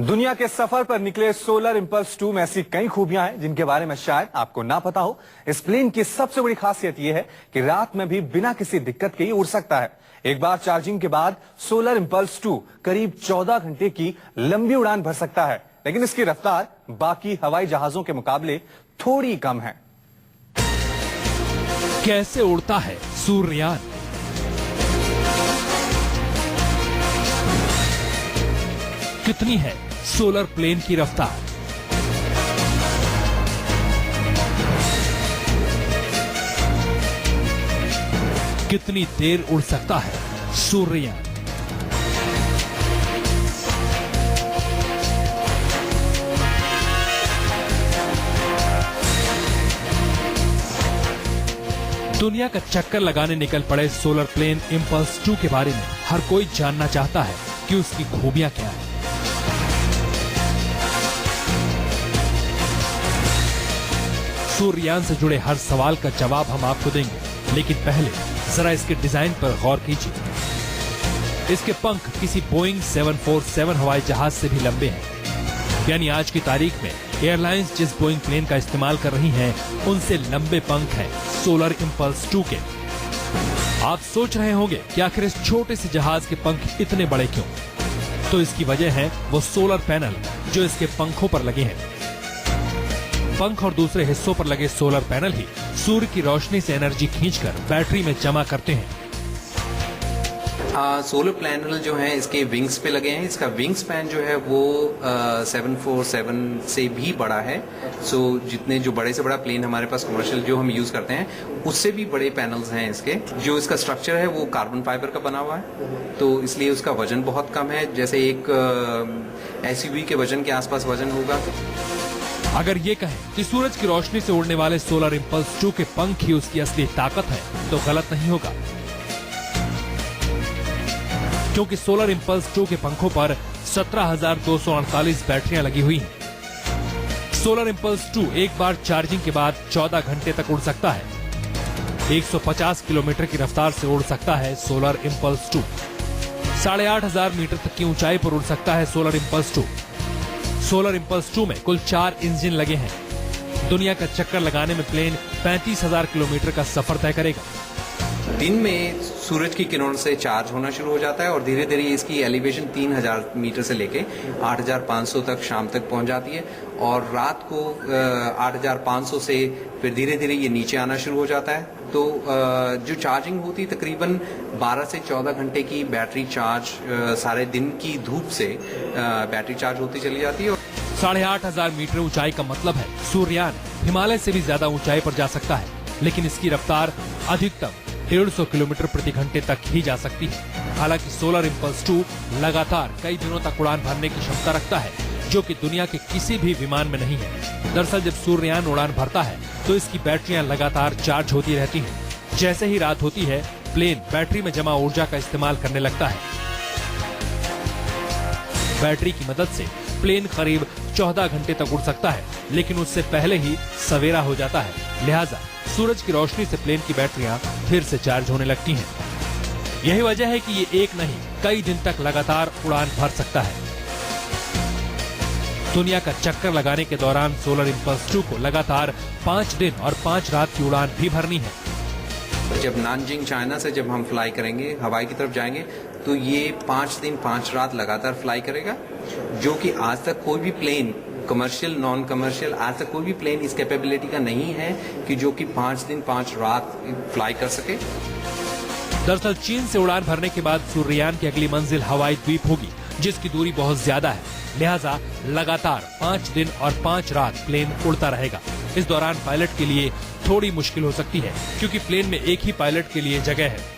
दुनिया के सफर पर निकले सोलर इंपल्स 2 में ऐसी कई खूबियां हैं जिनके बारे में शायद आपको ना पता हो। इस प्लेन की सबसे बड़ी खासियत यह है कि रात में भी बिना किसी दिक्कत के ही उड़ सकता है। एक बार चार्जिंग के बाद सोलर इंपल्स 2 करीब 14 घंटे की लंबी उड़ान भर सकता है, लेकिन इसकी रफ्तार बाकी हवाई जहाजों के मुकाबले थोड़ी कम है। कैसे उड़ता है सूर्ययान? कितनी है सोलर प्लेन की रफ्तार? कितनी देर उड़ सकता है सूर्ययान? दुनिया का चक्कर लगाने निकल पड़े सोलर प्लेन इंपल्स 2 के बारे में हर कोई जानना चाहता है कि उसकी खूबियां क्या है। सूर्ययान से जुड़े हर सवाल का जवाब हम आपको देंगे, लेकिन पहले जरा इसके डिजाइन पर गौर कीजिए। इसके पंख किसी बोइंग 747 हवाई जहाज से भी लंबे हैं। यानी आज की तारीख में एयरलाइंस जिस बोइंग प्लेन का इस्तेमाल कर रही हैं, उनसे लंबे पंख हैं सोलर इंपल्स 2 के। आप सोच रहे होंगे कि आखिर इस छोटे से जहाज के पंख इतने बड़े क्यों? तो इसकी वजह है वो सोलर पैनल जो इसके पंखों पर लगे हैं। पंख और दूसरे हिस्सों पर लगे सोलर पैनल ही सूर्य की रोशनी से एनर्जी खींचकर बैटरी में जमा करते हैं। सोलर पैनल जो है इसके विंग्स पे लगे हैं। इसका विंग स्पैन जो है वो 747 से भी बड़ा है। सो जितने जो बड़े से बड़ा प्लेन हमारे पास कमर्शियल जो हम यूज करते हैं उससे भी बड़े पैनल्स हैं इसके। जो इसका स्ट्रक्चर है वो कार्बन फाइबर का बना हुआ है, तो इसलिए उसका वजन बहुत कम है। जैसे एक SUV के वजन के आसपास वजन होगा। अगर ये कहें कि सूरज की रोशनी से उड़ने वाले सोलर इंपल्स 2 के पंख ही उसकी असली ताकत है तो गलत नहीं होगा, क्योंकि सोलर इंपल्स 2 के पंखों पर 17,248 बैटरियां लगी हुई हैं। सोलर इंपल्स 2 एक बार चार्जिंग के बाद 14 घंटे तक उड़ सकता है। 150 किलोमीटर की रफ्तार से उड़ सकता है सोलर इंपल्स 2। 8,500 मीटर तक की ऊंचाई पर उड़ सकता है सोलर इंपल्स 2। सोलर इंपल्स 2 में कुल 4 इंजन लगे हैं। दुनिया का चक्कर लगाने में प्लेन 35,000 किलोमीटर का सफर तय करेगा। दिन में सूरज की किरणों से चार्ज होना शुरू हो जाता है और धीरे धीरे इसकी एलिवेशन 3,000 मीटर से लेके 8,500 तक शाम तक पहुंच जाती है, और रात को 8,500 से फिर धीरे धीरे ये नीचे आना शुरू हो जाता है। तो जो चार्जिंग होती है तकरीबन 12 से 14 घंटे की बैटरी चार्ज सारे दिन की धूप से बैटरी चार्ज होती चली जाती है। 8,500 मीटर ऊंचाई का मतलब है सूर्ययान हिमालय से भी ज्यादा ऊंचाई पर जा सकता है, लेकिन इसकी रफ्तार अधिकतम 150 किलोमीटर प्रति घंटे तक ही जा सकती है। हालांकि सोलर इंपल्स 2 लगातार कई दिनों तक उड़ान भरने की क्षमता रखता है, जो कि दुनिया के किसी भी विमान में नहीं है। दरअसल जब सूर्ययान उड़ान भरता है तो इसकी बैटरियां लगातार चार्ज होती रहती हैं। जैसे ही रात होती है, प्लेन बैटरी में जमा ऊर्जा का इस्तेमाल करने लगता है। बैटरी की मदद से प्लेन करीब 14 घंटे तक उड़ सकता है, लेकिन उससे पहले ही सवेरा हो जाता है। लिहाजा सूरज की रोशनी से प्लेन की बैटरियां फिर से चार्ज होने लगती हैं। यही वजह है कि ये एक नहीं कई दिन तक लगातार उड़ान भर सकता है। दुनिया का चक्कर लगाने के दौरान सोलर इंपल्स 2 को लगातार 5 दिन और 5 रात की उड़ान भी भरनी है। जब नानजिंग चाइना से जब हम फ्लाई करेंगे, हवाई की तरफ जाएंगे, तो ये 5 दिन 5 रात लगातार फ्लाई करेगा, जो कि आज तक कोई भी प्लेन कमर्शियल नॉन कमर्शियल आज तक कोई भी प्लेन इस कैपेबिलिटी का नहीं है कि जो कि 5 दिन 5 रात फ्लाई कर सके। दरअसल चीन से उड़ान भरने के बाद सूर्ययान की अगली मंजिल हवाई द्वीप होगी, जिसकी दूरी बहुत ज्यादा है। लिहाजा लगातार 5 दिन और 5 रात प्लेन उड़ता रहेगा। इस दौरान पायलट के लिए थोड़ी मुश्किल हो सकती है, क्योंकि प्लेन में एक ही पायलट के लिए जगह है।